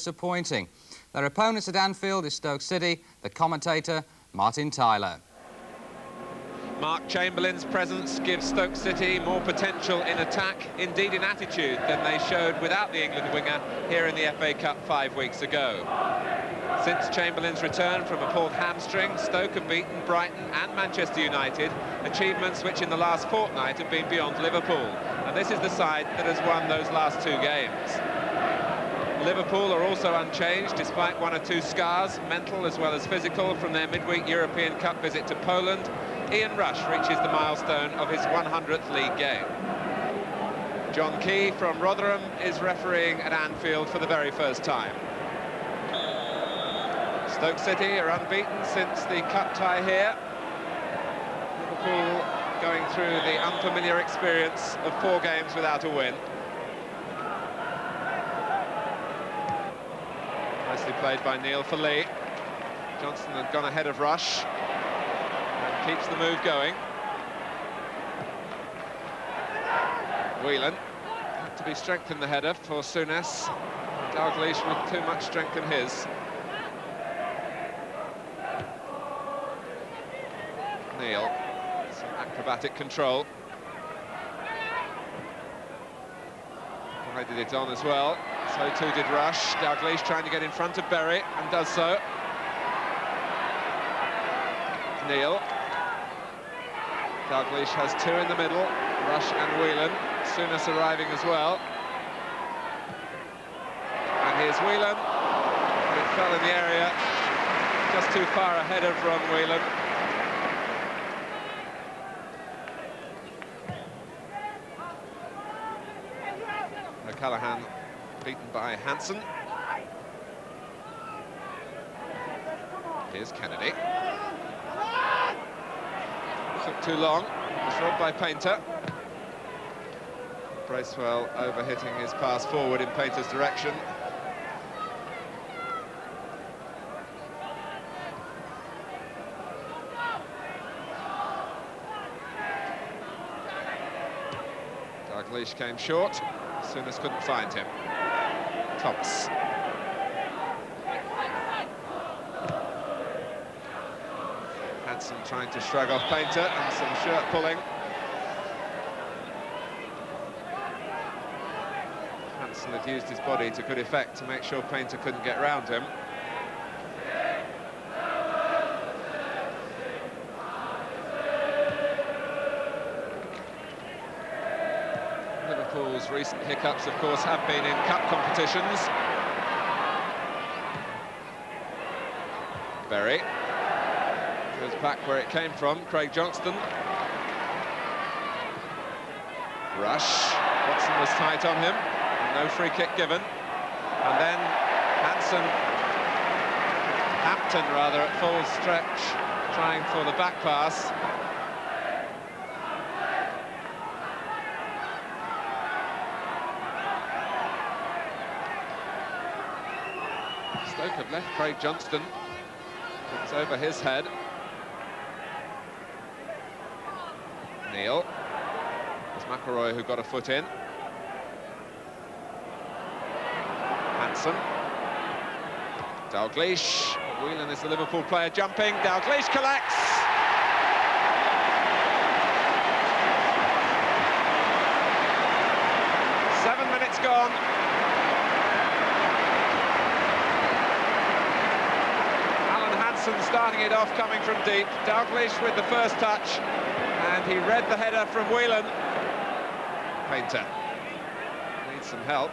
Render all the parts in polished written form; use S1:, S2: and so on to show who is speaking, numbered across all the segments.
S1: disappointing. Their opponents at Anfield is Stoke City, the commentator, Martin Tyler.
S2: Mark Chamberlain's presence gives Stoke City more potential in attack, indeed in attitude, than they showed without the England winger here in the FA Cup 5 weeks ago. Since Chamberlain's return from a pulled hamstring, Stoke have beaten Brighton and Manchester United, achievements which in the last fortnight have been beyond Liverpool. And this is the side that has won those last 2 games. Liverpool are also unchanged, despite 1 or 2 scars, mental as well as physical, from their midweek European Cup visit to Poland. Ian Rush reaches the milestone of his 100th league game. John Key from Rotherham is refereeing at Anfield for the very first time. Stoke City are unbeaten since the cup tie here. Liverpool going through the unfamiliar experience of 4 games without a win. Nicely played by Neil for Lee. Johnson had gone ahead of Rush and keeps the move going. Whelan had to be strengthened the header for Souness. Dalglish with too much strength in his. Neil, some acrobatic control. Guided it on as well. So too did Rush. Dalglish trying to get in front of Berry and does so. Neil. Dalglish has 2 in the middle. Rush and Whelan. Souness arriving as well. And here's Whelan. But it fell in the area. Just too far ahead of Ron Whelan. O'Callaghan beaten by Hansen. Here's Kennedy. Took too long. Was robbed by Painter. Bracewell overhitting his pass forward in Painter's direction. Dalglish came short. Souness couldn't find him. Thomas. Hansen trying to shrug off Painter and some shirt pulling. Hansen had used his body to good effect to make sure Painter couldn't get round him. Liverpool's recent hiccups, of course, have been in cup competitions. Berry goes back where it came from. Craig Johnston. Rush. Watson was tight on him. No free kick given. And then Hampton rather, at full stretch, trying for the back pass. Stoke have left Craig Johnston. It's over his head. Neil. It's McElroy who got a foot in. Hansen. Dalglish. Whelan is the Liverpool player jumping. Dalglish collects. Seven minutes gone. Starting it off, coming from deep. Dalglish with the first touch, and he read the header from Whelan. Painter needs some help.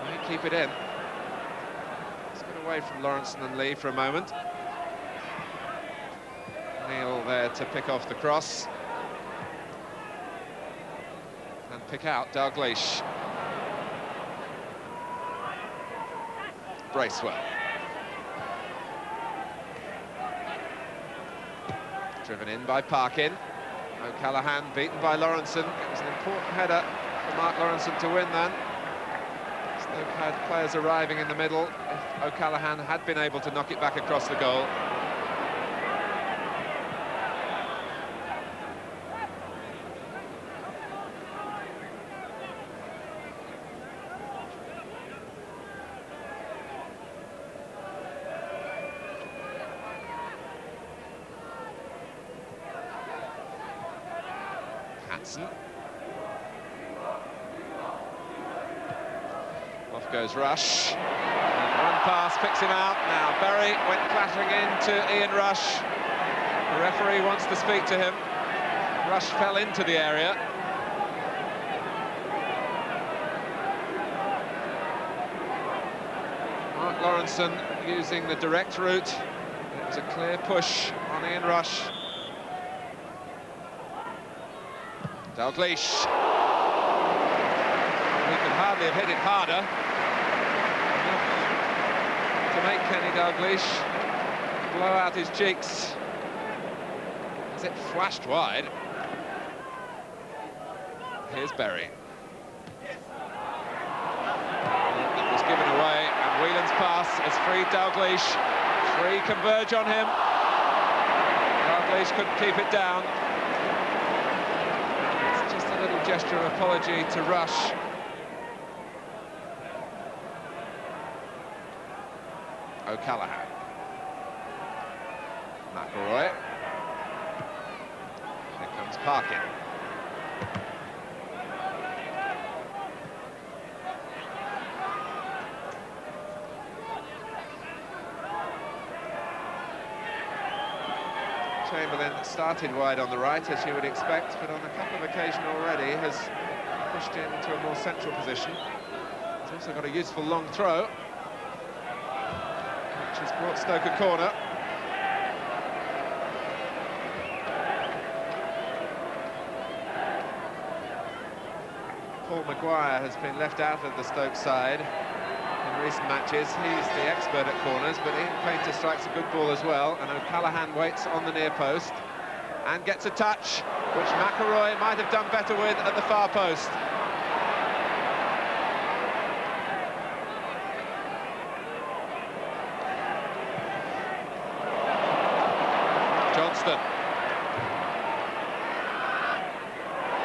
S2: May keep it in. Let's get away from Lawrenson and Lee for a moment. Neil there to pick off the cross and pick out Dalglish. Bracewell. Driven in by Parkin. O'Callaghan beaten by Lawrenson. It was an important header for Mark Lawrenson to win then. Stoke had players arriving in the middle. If O'Callaghan had been able to knock it back across the goal. Lawrenson. Off goes Rush. And one pass picks him out. Now Berry went clattering into Ian Rush. The referee wants to speak to him. Rush fell into the area. Mark Lawrenson using the direct route. It was a clear push on Ian Rush. Dalglish. He could hardly have hit it harder. Enough to make Kenny Dalglish blow out his cheeks as it flashed wide. Here's Berry. It was given away, and Whelan's pass has freed Dalglish. Three converge on him. Dalglish couldn't keep it down. It's just a little gesture of apology to Rush. O'Callaghan. McElroy. Here comes Parkin. Chamberlain started wide on the right, as you would expect, but on a couple of occasions already has pushed into a more central position. He's also got a useful long throw, which has brought Stoke a corner. Paul Maguire has been left out of the Stoke side in recent matches. He's the expert at corners, but Ian Painter strikes a good ball as well, and O'Callaghan waits on the near post and gets a touch, which McElroy might have done better with at the far post. Johnston.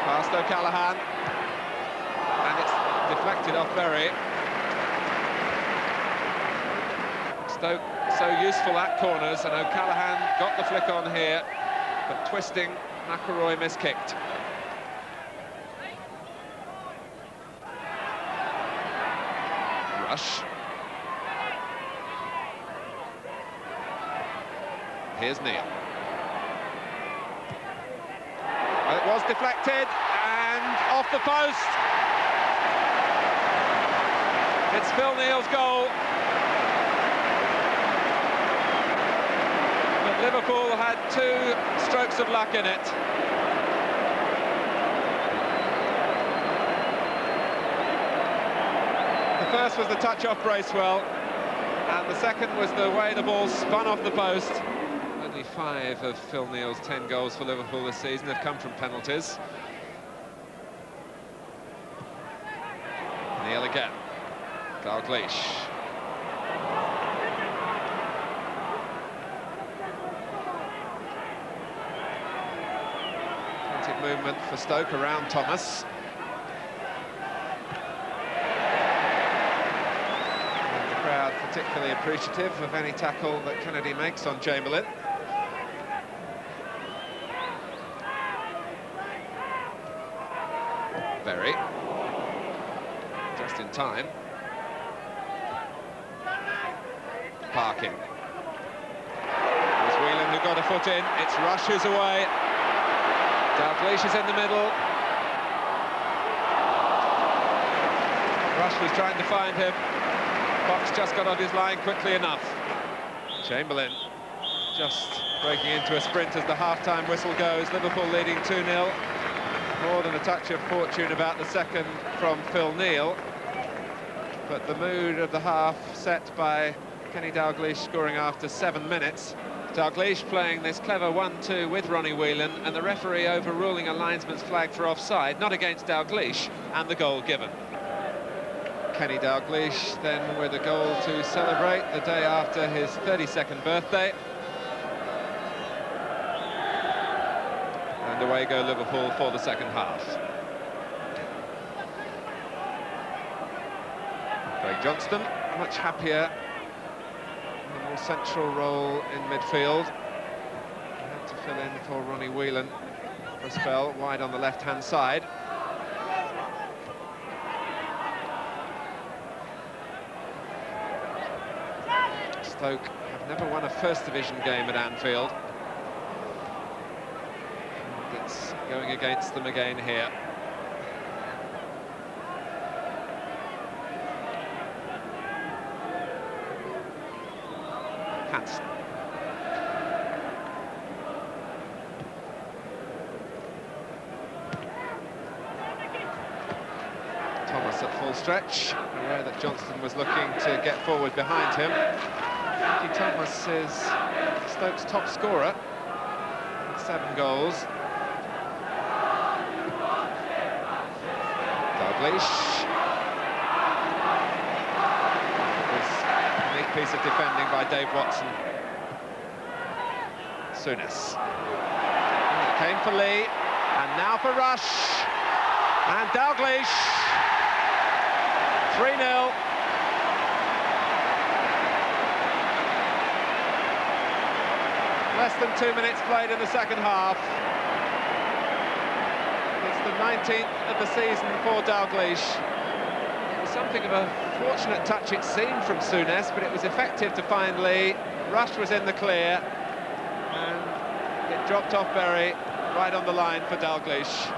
S2: Past O'Callaghan, and it's deflected off Berry. Stoke so useful at corners, and O'Callaghan got the flick on here, but twisting, McElroy miskicked. Rush. Here's Neil. Well, it was deflected, and off the post. It's Phil Neal's goal. Liverpool had 2 strokes of luck in it. The first was the touch off Bracewell, and the second was the way the ball spun off the post. Only 5 of Phil Neal's 10 goals for Liverpool this season have come from penalties. Neal again. Dalglish. Movement for Stoke around Thomas. And the crowd particularly appreciative of any tackle that Kennedy makes on Chamberlain. Berry. Just in time. Parkin. It was Whelan who got a foot in. It's Rush who's away. Dalglish is in the middle. Rush was trying to find him. Fox just got on his line quickly enough. Chamberlain just breaking into a sprint as the half-time whistle goes. Liverpool leading 2-0. More than a touch of fortune about the second from Phil Neal. But the mood of the half set by Kenny Dalglish scoring after 7 minutes. Dalglish playing this clever 1-2 with Ronnie Whelan, and the referee overruling a linesman's flag for offside, not against Dalglish, and the goal given. Kenny Dalglish then with a goal to celebrate the day after his 32nd birthday. And away go Liverpool for the second half. Craig Johnston, much happier. A more central role in midfield. He had to fill in for Ronnie Whelan for a spell, wide on the left-hand side. Stoke have never won a First Division game at Anfield. And it's going against them again here. Hansen. Thomas at full stretch, aware that Johnston was looking to get forward behind him. Ricky Thomas is Stoke's top scorer with 7 goals. Dalglish. A neat piece of defending by Dave Watson. Souness. Came for Lee, and now for Rush. And Dalglish. 3-0. Less than 2 minutes played in the second half. It's the 19th of the season for Dalglish. It was something of a fortunate touch it seemed from Souness, but it was effective to find Lee. Rush was in the clear, and it dropped off Berry right on the line for Dalglish.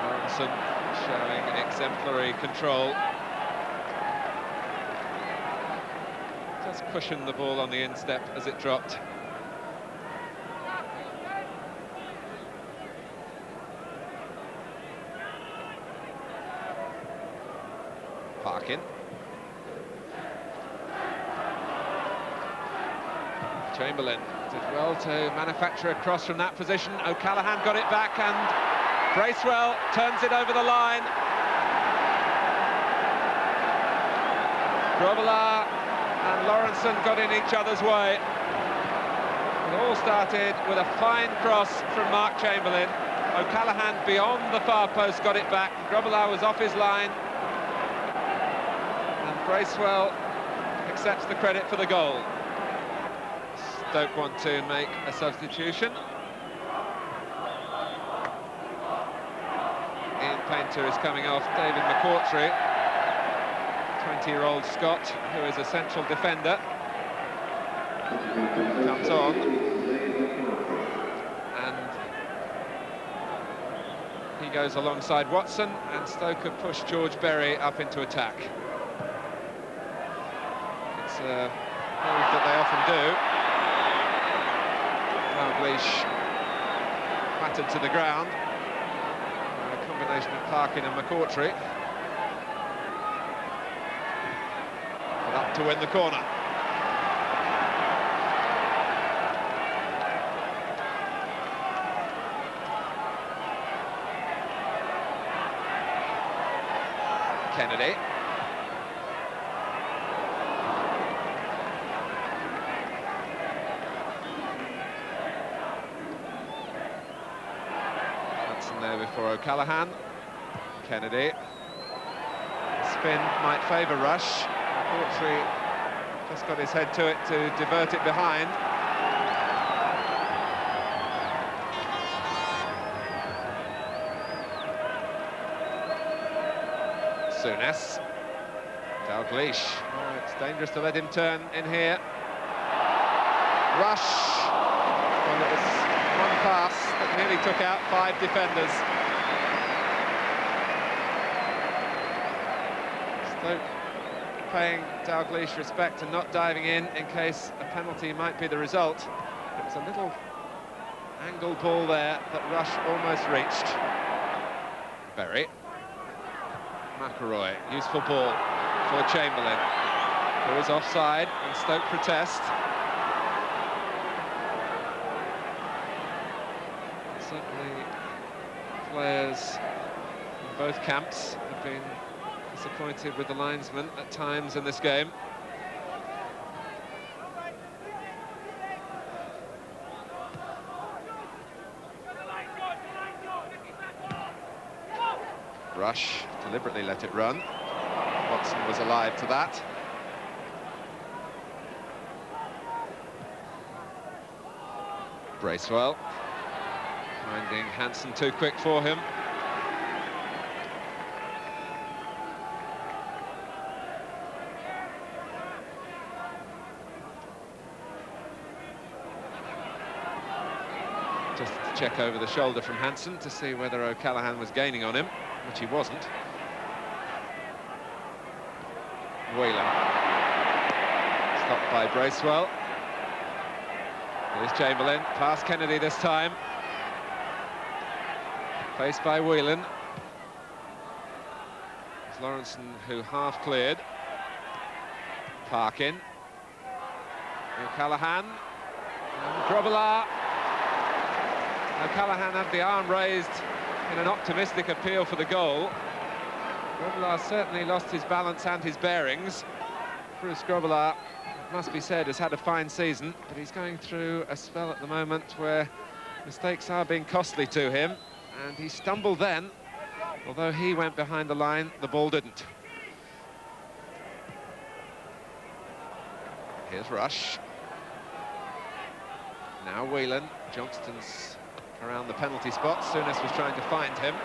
S2: Lawrenson showing exemplary control. Just cushioned the ball on the instep as it dropped. Parkin. Chamberlain did well to manufacture a cross from that position. O'Callaghan got it back, and Bracewell turns it over the line. Grobbelaar and Lawrenson got in each other's way. It all started with a fine cross from Mark Chamberlain. O'Callaghan beyond the far post got it back. Grobbelaar was off his line. And Bracewell accepts the credit for the goal. Stoke want to make a substitution. Ian Painter is coming off David McCourtry. 20-year-old Scot, who is a central defender, comes on, and he goes alongside Watson, and Stoke have pushed George Berry up into attack. It's a move that they often do. Dalglish battered to the ground. A combination of Parkin and McCourtry. Up to win the corner. Kennedy. Hudson there before O'Callaghan. Kennedy. Spin might favour Rush. McCourtry just got his head to it to divert it behind. Souness. Dalglish. Oh, it's dangerous to let him turn in here. Rush. Well, it was one pass that nearly took out 5 defenders. Stoke paying Dalglish respect and not diving in case a penalty might be the result. It was a little angle ball there that Rush almost reached. Berry. McElroy, useful ball for Chamberlain, who is offside, and Stoke protest. Certainly players in both camps have been disappointed with the linesman at times in this game. Rush deliberately let it run. Watson was alive to that. Bracewell finding Hansen too quick for him. Just to check over the shoulder from Hansen to see whether O'Callaghan was gaining on him, which he wasn't. Whelan. Stopped by Bracewell. Here's Chamberlain, past Kennedy this time. Faced by Whelan. It's Lawrenson who half cleared. Parkin. O'Callaghan. And Grobbelaar. O'Callaghan had the arm raised in an optimistic appeal for the goal. Grobbelaar certainly lost his balance and his bearings. Bruce Grobbelaar, it must be said, has had a fine season, but he's going through a spell at the moment where mistakes are being costly to him, and he stumbled then. Although he went behind the line, the ball didn't. Here's Rush. Now Whelan. Johnston's around the penalty spot. Souness was trying to find him.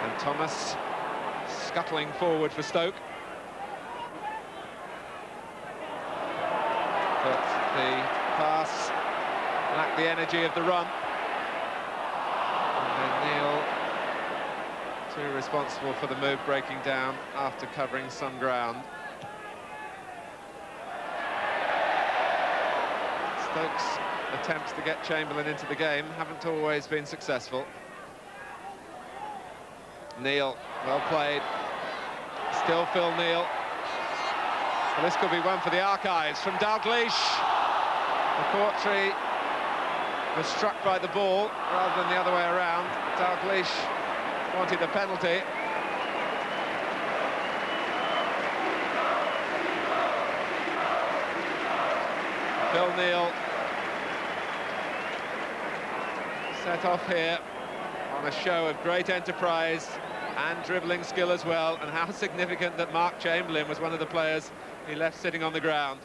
S2: And Thomas scuttling forward for Stoke. But the pass lacked the energy of the run. And then Neil, too responsible for the move breaking down after covering some ground. Stoke's attempts to get Chamberlain into the game haven't always been successful. Neil, well played. Still Phil Neal. Well, this could be one for the archives from Dalglish. McCourtry was struck by the ball rather than the other way around. Dalglish wanted a penalty. Phil Neal set off here on a show of great enterprise and dribbling skill as well, and how significant that Mark Chamberlain was one of the players he left sitting on the ground.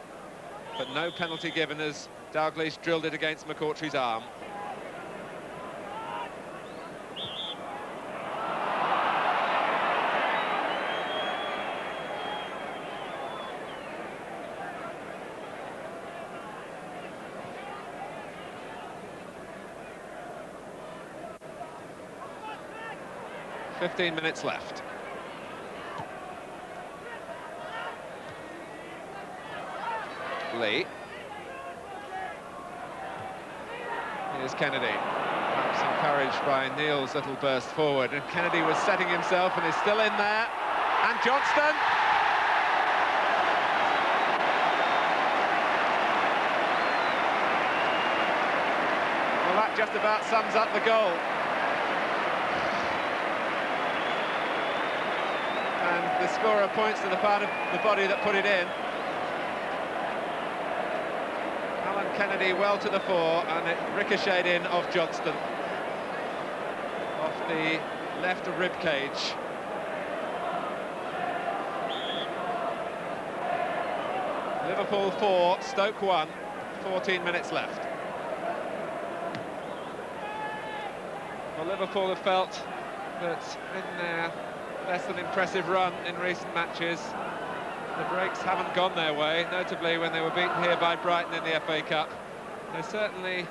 S2: But no penalty given as Dalglish drilled it against McCourtry's arm. .15 minutes left. Lee. Here's Kennedy. Perhaps encouraged by Neil's little burst forward. And Kennedy was setting himself and is still in there. And Johnston. Well, that just about sums up the goal. And the scorer points to the part of the body that put it in. Alan Kennedy well to the fore, and it ricocheted in off Johnston, off the left rib cage. Liverpool 4, Stoke 1, 14 minutes left. Well, Liverpool have felt that in their less than impressive run in recent matches, the breaks haven't gone their way, notably when they were beaten here by Brighton in the FA Cup. They certainly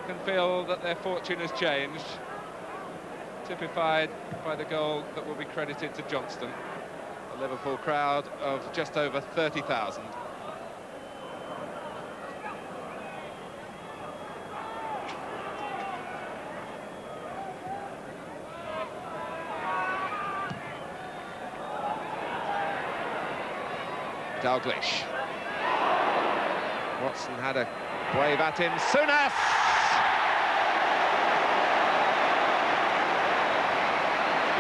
S2: can feel that their fortune has changed, typified by the goal that will be credited to Johnston. A Liverpool crowd of just over 30,000. Dalglish. Watson had a wave at him. Souness!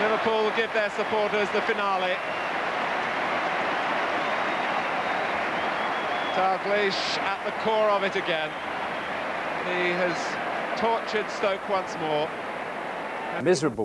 S2: Liverpool will give their supporters the finale. Dalglish at the core of it again. He has tortured Stoke once more.
S3: Miserable.